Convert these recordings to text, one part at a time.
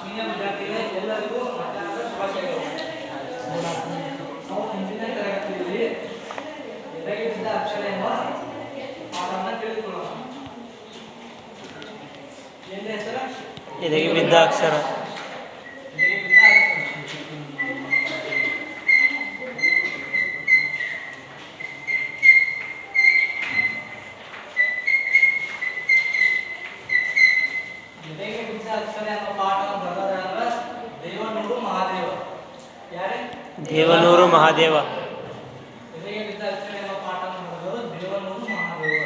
ಆತ್ಮೀಯ ವಿದ್ಯಾರ್ಥಿಗಳೇ ಎಲ್ಲರಿಗೂ ಮಧ್ಯಾಹ್ನದ ಶುಭಾಶಯಗಳು. ನಾವು ಮುಂದಿನ ತರಗತಿಯಲ್ಲಿ ಎದೆಗೆ ಬಿದ್ದ ಅಕ್ಷರ ಎಂಬ ಪಾಠವನ್ನು ತಿಳಿದುಕೊಳ್ಳೋಣ. ಏನ ಹೆಸರು? ಎದೆಗೆ ಬಿದ್ದ ಅಕ್ಷರ. ಎದೆಗೆ ಬಿದ್ದ ಅಕ್ಷರ ಎಂಬ ಪಾಠವನ್ನು ಬರೆದವರ ದೇವನೂರು ಮಹಾದೇವ. ಯಾರೇ? ದೇವನೂರು ಮಹಾದೇವ. ಎದೆಗೆ ಬಿದ್ದ ಅಕ್ಷರ ಎಂಬ ಪಾಠವನ್ನು ಬರೆದವರು ದೇವನೂರು ಮಹಾದೇವ.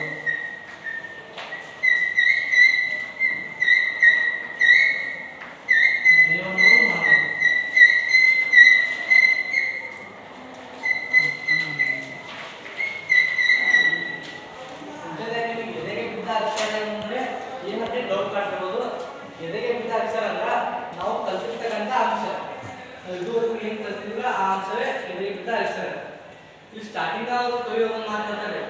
ದೇವನೂರು ಮಹಾದೇವ. ನಿಮಗೆ ಎದೆಗೆ ಬಿದ್ದ ಅಕ್ಷರ ಅಂದ್ರೆ ಏನಂತ ಡೌಟ್ ಕಾಡ್ತಿರ್ಬೋದು. ಎದೆಗೆ ಬಿದ್ದ ಅಕ್ಷರ ಅಂದ್ರ ನಾವು ಕಲ್ತಿರ್ತಕ್ಕಂಥ ಅಂಶ, ಇದುವರೆಗೂ ಏನ್ ಕಲ್ತಿದ್ವಿ ಆ ಅಂಶವೇ ಎದೆಗೆ ಬಿದ್ದ ಅಕ್ಷರ. ಇಲ್ಲಿ ಸ್ಟಾರ್ಟಿಂಗ್ ಅವರು ಕವಿಯೋದನ್ನು ಮಾತಾಡ್ತಾರೆ,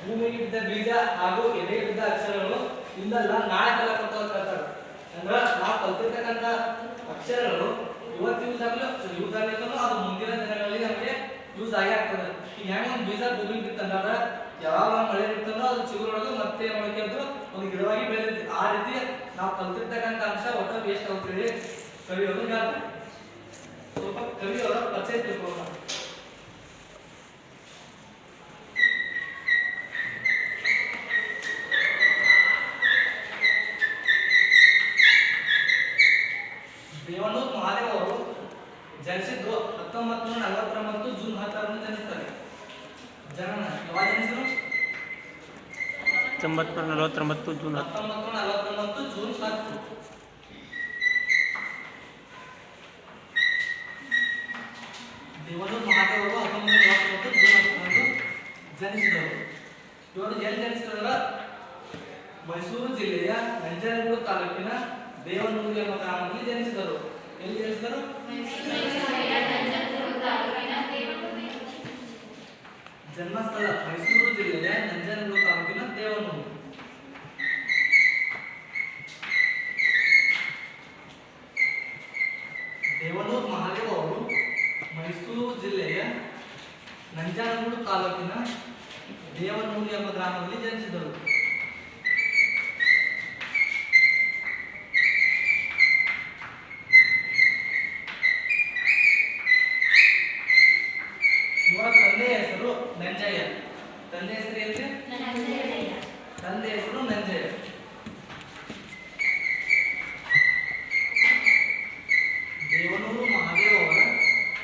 ಭೂಮಿಗೆ ಬಿದ್ದ ಬೀಜ ಹಾಗೂ ಎದೆಗೆ ಬಿದ್ದ ಅಕ್ಷರಗಳು ಇಂದಲ್ಲ ನಾಳೆ ಕಲಿತ ಕಲ್ತಾರೆ. ಅಂದ್ರ ನಾವು ಕಲ್ತಿರ್ತಕ್ಕಂಥ ಅಕ್ಷರಗಳು ಇವತ್ತು ಯೂಸ್ ಆಗಲಿಲ್ಲ ಅದು ಮುಂದಿನ ದಿನಗಳಲ್ಲಿ ನಮಗೆ ಯೂಸ್ ಆಗೇ ಆಗ್ತದೆ. ಈಗ ಹೆಂಗ ಒಂದು ಬೀಜ ಭೂಮಿಗೆ ಬಿತ್ತಂದ್ರೆ ಯಾವಾಗ ಮಳೆ ಬಿತ್ತಂದ್ರೆ ಅದು ಚಿಗುರೊಳಗೆ ಮತ್ತೆ ಮೊಳಕೆ ಎದ್ದು ಒಂದು ಗಿಡವಾಗಿ ಬೆಳೆದಿದೆ. ಆ ರೀತಿ ನಾವು ಕಲ್ತಿರ್ತಕ್ಕಂಥ ಅಂಶ ಒಟ್ಟ ವೇಸ್ಟ್ ಆಗ್ತೇಳಿ ಕವಿಯೋದು ಹೇಳ್ತಾರೆ. ಸ್ವಲ್ಪ ಕವಿಯವರ ಪರಿಚಯ ತಿಳ್ಕೊಳ್ಳೋಣ. ದೇವನೂರು ಮಹಾದೇವ ಅವರು ಜನಿಸಿದ್ದು 1949 ಜೂನ್ 10ರಂದು ಜನಿಸ್ತಾರೆ. ಜನನ ಯಾವಾಗ ಜನಿಸಿದ್ರು? 1949 ಜೂನ್ 10. 1949 ಜೂನ್ 10. ದೇವನೂರು ಮಹಾದೇವ ಅವರು 1949 ಜೂನ್ 10ರಂದು ಜನಿಸಿದವರು. ಇವರು ಎಲ್ಲಿ ಜನಿಸಿದ್ರ? ಮೈಸೂರು ಜಿಲ್ಲೆಯ ನಂಜನಗೂಡು ತಾಲೂಕಿನ ದೇವನೂರು ಎಂಬ ಗ್ರಾಮದಲ್ಲಿ ಜನಿಸಿದರು. ಎಲ್ಲಿ ಜನಿಸಿದರು? ಜನ್ಮಸ್ಥಳ ಮೈಸೂರು ಜಿಲ್ಲೆಯ ನಂಜನಗೂಡು ತಾಲೂಕಿನ ದೇವನೂರು. ದೇವನೂರು ಮಹಾದೇವ ಅವರು ಮೈಸೂರು ಜಿಲ್ಲೆಯ ನಂಜನಗೂಡು ತಾಲೂಕಿನ ದೇವನೂರು ಎಂಬ ಗ್ರಾಮದಲ್ಲಿ ಜನಿಸಿದರು. ಇವರ ತಂದೆಯ ಹೆಸರು ನಂಜಯ್ಯ. ತಂದೆ ಹೆಸರು ಏನ್ರಿ? ತಂದೆ ಹೆಸರು ನಂಜಯ್ಯ. ದೇವನೂರು ಮಹಾದೇವ ಅವರ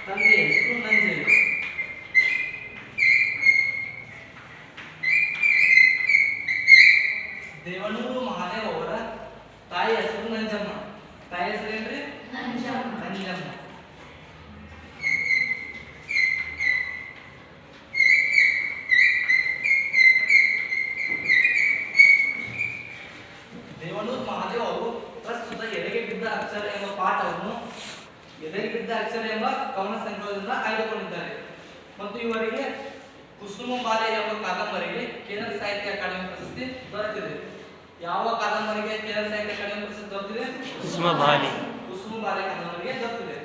ತಂದೆ ಹೆಸರು ನಂಜಯ್ಯ. ದೇವನೂರು ಮಹಾದೇವ ಅವರ ತಾಯಿ ಹೆಸರು ನಂಜಮ್ಮ. ತಾಯಿ ಹೆಸರು ಏನ್ರಿ? ನಂಜಮ್ಮ. ದೇವನೂರು ಮಹಾದೇವ ಅವರು ಪ್ರಸ್ತುತ ಎದೆಗೆ ಬಿದ್ದ ಅಕ್ಷರ ಎಂಬ ಪಾಠವನ್ನು ಎದೆಗೆ ಬಿದ್ದ ಅಕ್ಷರ ಎಂಬ ಕವನ ಸಂಕಲನದಿಂದ ಆಯ್ದುಕೊಂಡಿದ್ದಾರೆ ಮತ್ತು ಇವರಿಗೆ ಕುಸುಮ ಬಾಲೆ ಎಂಬ ಕಾದಂಬರಿಗೆ ಕೇಂದ್ರ ಸಾಹಿತ್ಯ ಅಕಾಡೆಮಿ ಪ್ರಶಸ್ತಿ ದೊರೆತಿದೆ. ಯಾವ ಕಾದಂಬರಿಗೆ ಕೇಂದ್ರ ಸಾಹಿತ್ಯ ಅಕಾಡೆಮಿ ಪ್ರಶಸ್ತಿ ದೊರೆತಿದೆ? ಕುಸುಮ ಬಾಲೆ. ಕುಸುಮ ಬಾಲೆ ಕಾದಂಬರಿಗೆ ದೊರೆತಿದೆ.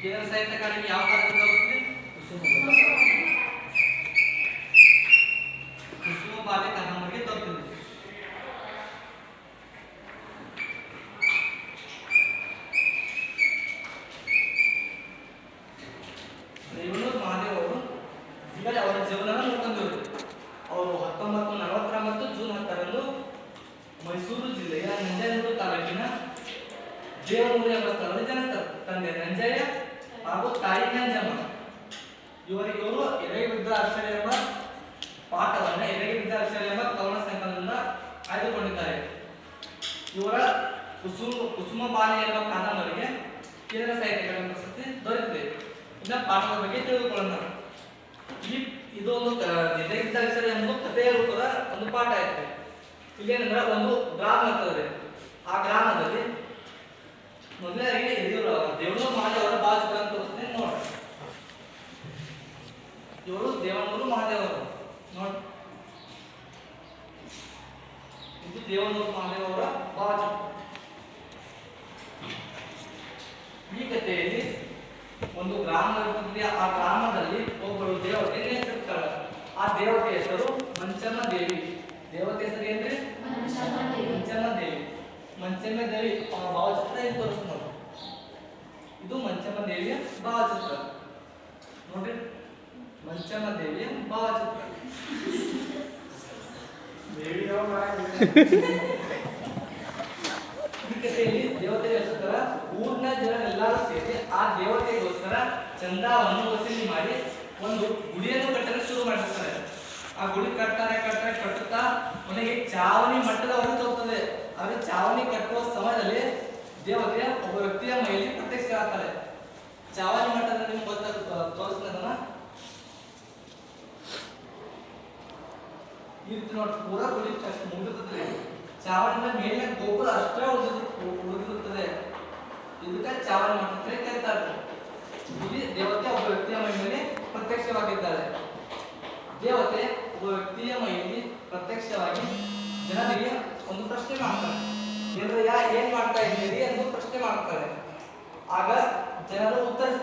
ಕೇಂದ್ರ ಸಾಹಿತ್ಯ ಅಕಾಡೆಮಿ ಯಾವ ಕಾದಂಬರಿ ದೊರೆತಿದೆ? ಕುಸುಮ ಬಾಲೆ ಕಾದಂಬರಿಗೆ ದೊರೆತಿದೆ. ದೇವನೂರು ಮಹಾದೇವ ಅವರು ಈಗ ಅವರ ಜೀವನ ನೋಡ್ಕೊಂಡಿದ್ರು. ಅವರು 1949 ಜೂನ್ 10ರಂದು ಮೈಸೂರು ಜಿಲ್ಲೆಯ ನಂಜನಗೂಡು ತಾಲೂಕಿನ ದೇವನೂರು ಎಂಬ ಸ್ಥಳದಲ್ಲಿ ಜನಿಸ್ತಾರೆ. ತಂದೆ ನಂಜಯ್ಯ ಹಾಗೂ ತಾಯಿ ನಂಜಮ್ಮ. ಇವರು ಎದೆಗೆ ಬಿದ್ದ ಅಕ್ಷರ ಎಂಬ ಪಾಠವನ್ನು ಎದೆಗೆ ಬಿದ್ದ ಅಕ್ಷರ ಎಂಬ ಕವನ ಸಂಕಲನದಿಂದ ಆಯ್ದುಕೊಂಡಿದ್ದಾರೆ. ಇವರ ಕುಸುಮ ಬಾಲೆ ಎಂಬ ಕಾದಂಬರಿಗೆ ಕೇಂದ್ರ ಸಾಹಿತ್ಯ ಅಕಾಡೆಮಿ ಪ್ರಶಸ್ತಿ ದೊರೆತಿದೆ. ಇನ್ನ ಪಾಠದ ಬಗ್ಗೆ ತಿಳಿದುಕೊಳ್ಳೋಣ. ಇದೊಂದು ಎದೆಗೆ ಬಿದ್ದ ಅಕ್ಷರ ಎಂಬ ಕಥೆಯ ರೂಪದ ಒಂದು ಪಾಠ ಐತೆ. ಇಲ್ಲೇನಂದ್ರೆ ಒಂದು ಗ್ರಾಮ ಇರ್ತದೆ. ಆ ಗ್ರಾಮದಲ್ಲಿ ಮೊದಲೇ ದೇವನೂರು ಮಹಾದೇವರ ಬಾಜು ಅಂತ ತೋರಿಸ್ತೀನಿ ನೋಡಿ. ದೇವನೂರು ಮಹಾದೇವ ಅವರ ಭಾವಚಿತ್ರ. ಈ ಕಥೆಯಲ್ಲಿ ಒಂದು ಗ್ರಾಮ ಇರುತ್ತದೆ. ಆ ಗ್ರಾಮದಲ್ಲಿ ಒಬ್ಬಳು ದೇವತೆ ನೆಲೆಸಿರ್ತಾಳೆ. ಆ ದೇವತೆ ಹೆಸರು ಮಂಚಮ್ಮ ದೇವಿ. ದೇವತೆ ಹೆಸರು ಏನ್ರಿ? ಮಂಚಮ್ಮ ದೇವಿ. ಮಂಚಮ್ಮ ದೇವಿ ಅವರ ಭಾವಚಿತ್ರ ಇಲ್ಲಿ ತೋರಿಸ್ತಾರೆ. ಇದು ಮಂಚಮ್ಮ ದೇವಿಯ ಭಾವಚಿತ್ರ ನೋಡ್ರಿ. ಮಂಚಮ್ಮ ದೇವಿಯ ಭಾವಚಿತ್ರ. ಈ ಕಥೆಯಲ್ಲಿ ದೇವತೆ ಹೆಸರ ಊರಿನ ಜನರೆಲ್ಲರೂ ಸೇರಿ ಆ ದೇವತೆಗೋಸ್ಕರ ಚಂದಾವನ್ನು ವಸೂಲಿ ಮಾಡಿ ಒಂದು ಗುಡಿಯನ್ನು ಕಟ್ಟಲು ಶುರು ಮಾಡಿರ್ತಾರೆ. ಆ ಗುಡಿ ಕಟ್ಟುತ್ತಾ ಕೊನೆಗೆ ಚಾವಣಿ ಮಟ್ಟದವರೆಗೆ ತೋರ್ತದೆ. ಆದ್ರೆ ಚಾವಣಿ ಕಟ್ಟುವ ಸಮಯದಲ್ಲಿ ದೇವತೆ ಒಬ್ಬ ವ್ಯಕ್ತಿಯ ಮೈಯಲ್ಲಿ ಪ್ರತ್ಯಕ್ಷ ಆಗ್ತಾರೆ. ಚಾವಣಿ ಮಟ್ಟದ ನಿಮ್ಗೆ ತೋರಿಸ್ತದನ್ನ ಈ ರೀತಿ ನೋಡಿ. ಪೂರಾ ಗುಡಿ ಮುಗಿದಿರ್ತದೆ. ಚಾವಣಿಯ ಮೇಲೆ ಗೋಪುರ ಅಷ್ಟೇ ಉಳಿದಿರುತ್ತದೆ. ಇದಕ್ಕೆ ಚಾವಣಿ ಮಠ ಅಂತ ಕರೀತಾರೆ. ಇಲ್ಲಿ ದೇವತೆ ಒಬ್ಬ ವ್ಯಕ್ತಿಯ ಮೈ ಮೇಲೆ ಪ್ರತ್ಯಕ್ಷವಾಗಿದ್ದಾರೆ. ದೇವತೆ ಒಬ್ಬ ವ್ಯಕ್ತಿಯ ಮೈಯಲ್ಲಿ ಪ್ರತ್ಯಕ್ಷವಾಗಿ ಜನರಿಗೆ ಒಂದು ಪ್ರಶ್ನೆ ಮಾಡ್ತಾರೆ. ಜನರು ಏನ್ ಮಾಡ್ತಾ ಇದ್ದೀರಿ ಎಂದು ಪ್ರಶ್ನೆ ಮಾಡ್ತಾರೆ. ಆಗ ಜನರು ಉತ್ತರಿಸ್ತಾರೆ.